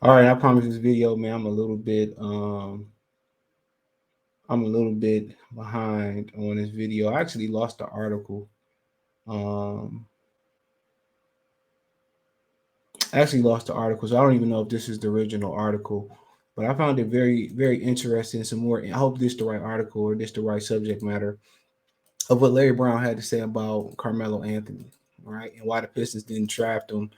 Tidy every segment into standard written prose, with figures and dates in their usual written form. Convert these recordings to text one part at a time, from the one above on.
All right, I promise this video, man. I'm a little bit behind on this video. I actually lost the article. Um, I actually lost the article, so I don't even know if this is the original article. But I found it very, very interesting. Some more. I hope this is the right article or this the right subject matter of what Larry Brown had to say about Carmelo Anthony, right, and why the Pistons didn't draft him.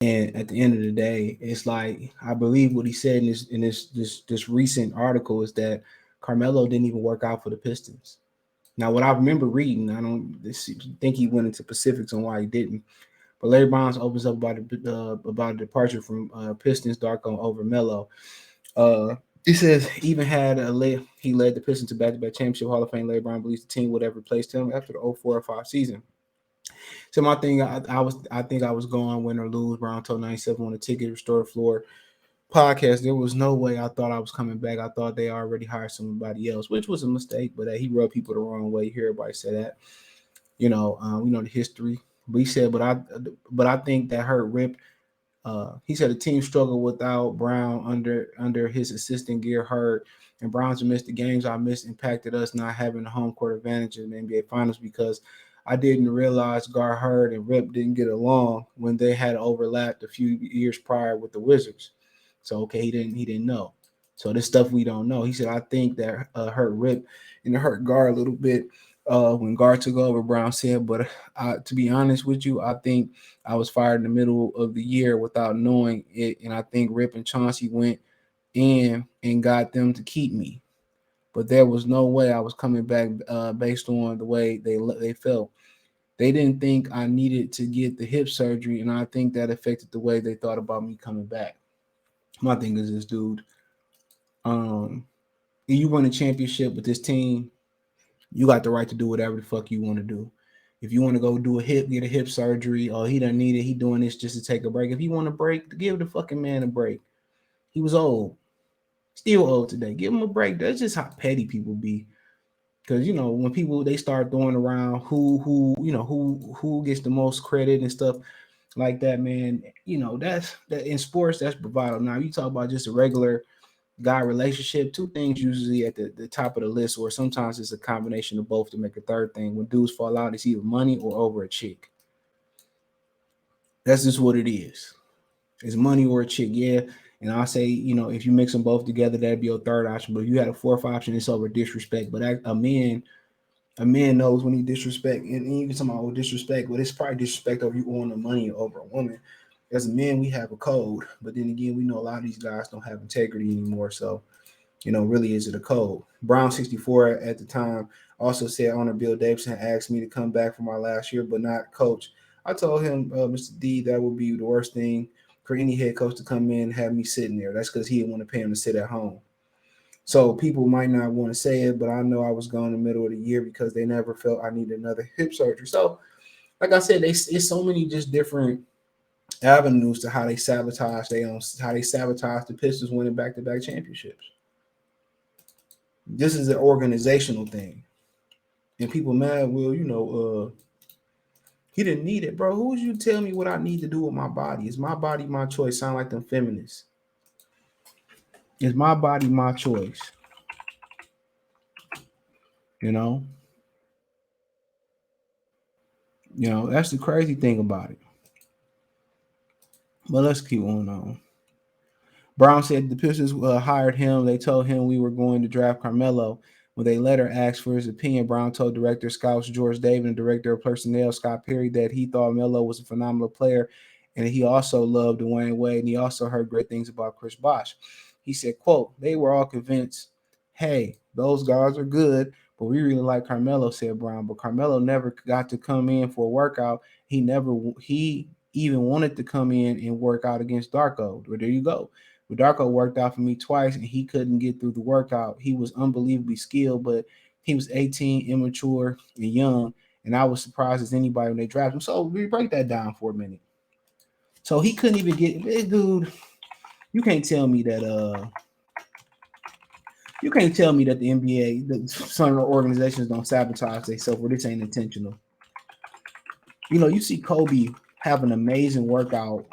And at the end of the day, it's like I believe what he said in this recent article is that Carmelo didn't even work out for the Pistons. Now, what I remember reading, I don't think he went into specifics on why he didn't. But Larry Bonds opens up about a departure from Pistons Darko over Melo. Uh, he says even had he led the Pistons to back-to-back championship Hall of Fame. Larry Brown believes the team would have replaced him after the 04-05 season. So my thing, I think I was going win or lose. Brown told 97 on the ticket restore the floor podcast. There was no way I thought I was coming back. I thought they already hired somebody else, which was a mistake. But he rubbed people the wrong way. You hear everybody say that. We know the history. But he said, but I think that hurt Rip. He said the team struggled without Brown under his assistant Gear Hurd, and Browns missed the games I missed impacted us not having the home court advantage in the NBA Finals because I didn't realize Gar Hurd and Rip didn't get along when they had overlapped a few years prior with the Wizards. So okay, he didn't know. So this stuff we don't know. He said I think that hurt Rip and it hurt Gar a little bit when Gar took over. Brown said, but to be honest with you, I think I was fired in the middle of the year without knowing it, and I think Rip and Chauncey went in and got them to keep me. But there was no way I was coming back based on the way they felt. They didn't think I needed to get the hip surgery, and I think that affected the way they thought about me coming back. My thing is this, dude. Um, if you win a championship with this team, you got the right to do whatever the fuck you want to do. If you want to go do get a hip surgery, or he doesn't need it, he doing this just to take a break. If he want a break, give the fucking man a break. He was old, still old today. Give him a break. That's just how petty people be. Because when people they start throwing around who gets the most credit and stuff like that, man. That's that in sports. That's bravado. Now you talk about just a regular guy relationship. Two things usually at the top of the list, or sometimes it's a combination of both to make a third thing. When dudes fall out, it's either money or over a chick. That's just what it is. It's money or a chick, yeah. And I say, if you mix them both together, that'd be your third option. But if you had a fourth option, it's over disrespect. But a man knows when he disrespect, and you can talk about disrespect, but it's probably disrespect over you owing the money over a woman. As a man, we have a code, but then again, we know a lot of these guys don't have integrity anymore. So, really, is it a code? Brown 64 at the time also said owner Bill Davidson asked me to come back for my last year, but not coach. I told him, Mr. D, that would be the worst thing for any head coach to come in and have me sitting there. That's because he didn't want to pay him to sit at home. So people might not want to say it, but I know I was gone in the middle of the year because they never felt I needed another hip surgery. So, like I said, it's so many just different avenues to how they sabotage the Pistons winning back-to-back championships. This is an organizational thing, and people mad. Well, he didn't need it, bro. Who's you tell me what I need to do with my body? It's my body, my choice. Sound like them feminists. It's my body, my choice. You know, that's the crazy thing about it. But let's keep on. Brown said the Pistons hired him. They told him we were going to draft Carmelo. When they later asked for his opinion, Brown told director scouts George David and director of personnel Scott Perry that he thought Melo was a phenomenal player, and he also loved Dwayne Wade, and he also heard great things about Chris Bosh. He said, quote, they were all convinced, hey, those guys are good, but we really like Carmelo, said Brown. But Carmelo never got to come in for a workout. He even wanted to come in and work out against Darko. Well, there you go. But Darko worked out for me twice, and he couldn't get through the workout. He was unbelievably skilled, but he was 18, immature, and young, and I was surprised as anybody when they drafted him. So we break that down for a minute. So he couldn't even get, dude. You can't tell me that the NBA, some of the organizations don't sabotage themselves, or this ain't intentional. You see Kobe have an amazing workout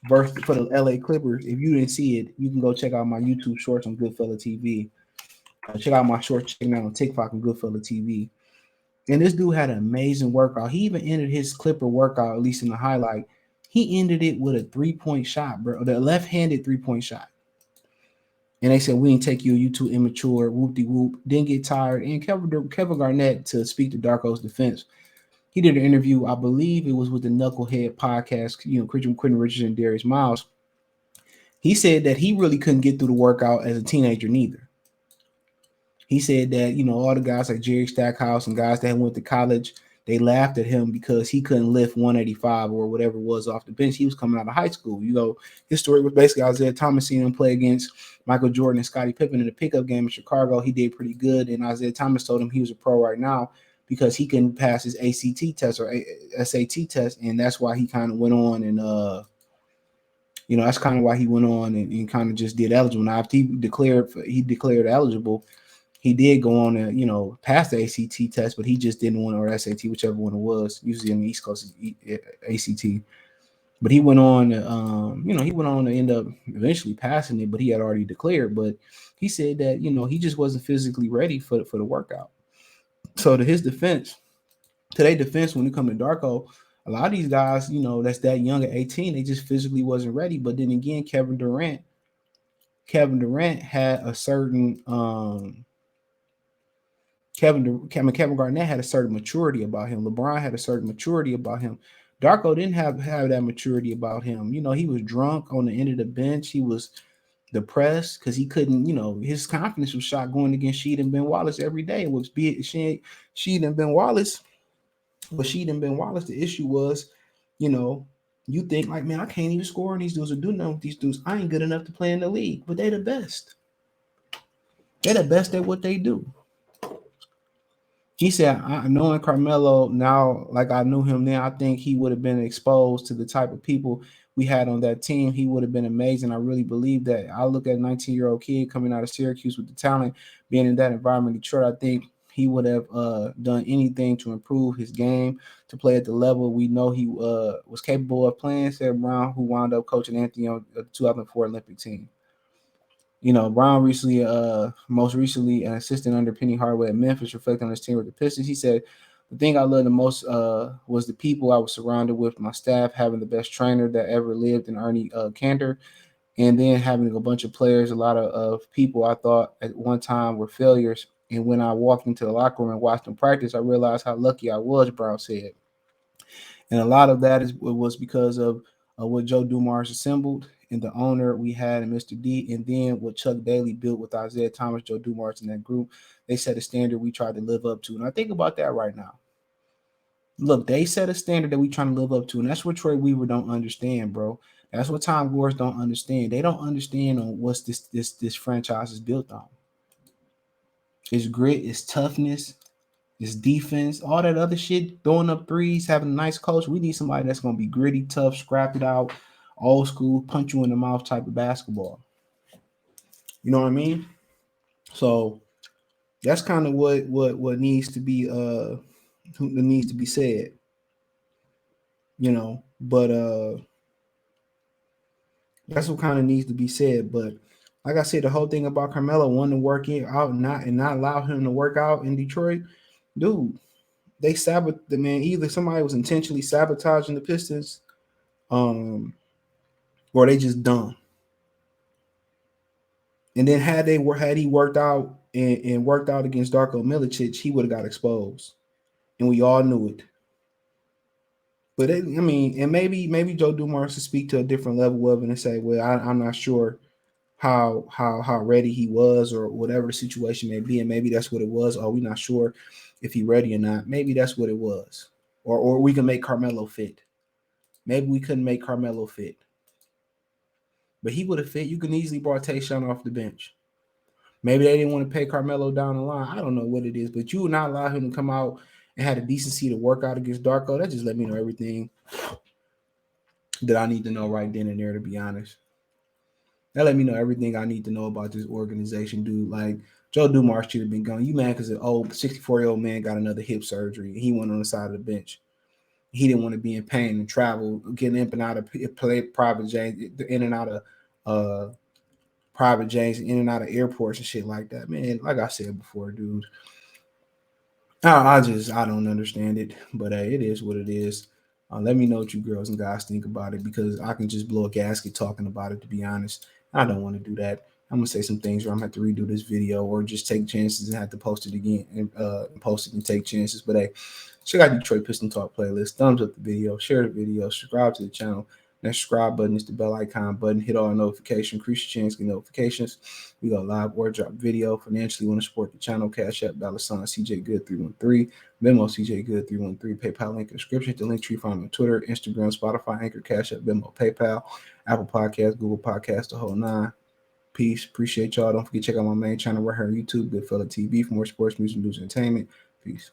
versus for the LA Clippers. If you didn't see it, you can go check out my YouTube shorts on Goodfella TV. Check out my short checking out on TikTok and Goodfella TV. And this dude had an amazing workout. He even ended his Clipper workout, at least in the highlight. He ended it with a 3-point shot, bro. The left-handed 3-point shot. And they said, we didn't take you too immature, whoop-de-whoop. Didn't get tired. And Kevin Garnett, to speak to Darko's defense, he did an interview, I believe it was with the Knucklehead podcast, Quentin Richardson and Darius Miles. He said that he really couldn't get through the workout as a teenager neither. He said that, all the guys like Jerry Stackhouse and guys that went to college, they laughed at him because he couldn't lift 185 or whatever it was off the bench. He was coming out of high school. His story was basically Isaiah Thomas seeing him play against Michael Jordan and Scottie Pippen in the pickup game in Chicago. He did pretty good, and Isaiah Thomas told him he was a pro right now because he couldn't pass his ACT test or SAT test, and that's why he kind of went on and that's kind of why he went on and kind of just did eligible. Now, after he declared eligible, he did go on and, pass the ACT test, but he just didn't want, or SAT, whichever one it was. Usually in the East Coast, ACT. But he went on to end up eventually passing it, but he had already declared. But he said that, he just wasn't physically ready for the workout. So to their defense, when it comes to Darko, a lot of these guys, that's that young at 18, they just physically wasn't ready. But then again, Kevin Durant had a certain Kevin Garnett had a certain maturity about him. LeBron had a certain maturity about him. Darko didn't have that maturity about him. He was drunk on the end of the bench. He was depressed because he couldn't, his confidence was shot going against Sheed and Ben Wallace every day. It was Sheed and Ben Wallace. But Sheed and Ben Wallace, the issue was, you think like, man, I can't even score on these dudes or do nothing with these dudes. I ain't good enough to play in the league. But they're the best. They're the best at what they do. He said, knowing Carmelo now, like I knew him then, I think he would have been exposed to the type of people we had on that team. He would have been amazing. I really believe that. I look at a 19-year-old kid coming out of Syracuse with the talent, being in that environment in Detroit. I think he would have done anything to improve his game, to play at the level we know he was capable of playing, said Brown, who wound up coaching Anthony on the 2004 Olympic team. Brown most recently, an assistant under Penny Hardaway at Memphis, reflecting on his team with the Pistons. He said, the thing I loved the most was the people I was surrounded with, my staff, having the best trainer that ever lived in Ernie Cantor, and then having a bunch of players, a lot of people I thought at one time were failures. And when I walked into the locker room and watched them practice, I realized how lucky I was, Brown said. And a lot of that was because of what Joe Dumars assembled and the owner we had in Mr. D, and then what Chuck Daly built with Isaiah Thomas, Joe Dumars, and that group. They set a standard we tried to live up to. And I think about that right now. Look, they set a standard that we trying to live up to, and that's what Troy Weaver don't understand, bro. That's what Tom Gores don't understand. They don't understand on what's this franchise is built on. It's grit, it's toughness, it's defense, all that other shit, throwing up threes, having a nice coach. We need somebody that's going to be gritty, tough, scrap it out, old school, punch you in the mouth type of basketball. You know what I mean? So that's kind of what needs to be said. But that's what kind of needs to be said. But like I said, the whole thing about Carmelo wanting to work it out and not allow him to work out in Detroit, dude. They sabotaged the man. Either somebody was intentionally sabotaging the Pistons, or they just dumb. And then had he worked out and worked out against Darko Milicic, he would have got exposed, and we all knew it. But maybe Joe Dumars to speak to a different level of it and say, well, I'm not sure how ready he was or whatever the situation may be, and maybe that's what it was. Or we're not sure if he ready or not. Maybe that's what it was. Or we can make Carmelo fit. Maybe we couldn't make Carmelo fit. But he would have fit. You can easily brought Tayshaun off the bench. Maybe they didn't want to pay Carmelo down the line. I don't know what it is, but you would not allow him to come out and had a decency to work out against Darko. That just let me know everything that I need to know right then and there, to be honest. That let me know everything I need to know about this organization, dude. Like, Joe Dumars should have been gone. You mad because an old 64-year-old man got another hip surgery. He went on the side of the bench. he didn't want to be in pain and travel, getting in and out of private jets, in and out of private jets, in and out of airports and shit like that. Man, like I said before, dude, I don't understand it, but hey, it is what it is. Let me know what you girls and guys think about it, because I can just blow a gasket talking about it. To be honest, I don't want to do that. I'm gonna say some things where I'm gonna have to redo this video or just take chances and have to post it again and post it and take chances. But hey, check out Detroit Piston Talk playlist. Thumbs up the video, share the video, subscribe to the channel. That subscribe button is the bell icon button. Hit all notifications, increase your chance to get notifications. We go live or drop video. Financially, want to support the channel? Cash App, $ CJ Good 313, Venmo CJ Good 313, PayPal link in the description. The link tree found on Twitter, Instagram, Spotify, Anchor, Cash App, Venmo, PayPal, Apple Podcasts, Google Podcasts, the whole nine. Peace. Appreciate y'all. Don't forget to check out my main channel right here on YouTube, Goodfella TV, for more sports, music, news, and entertainment. Peace.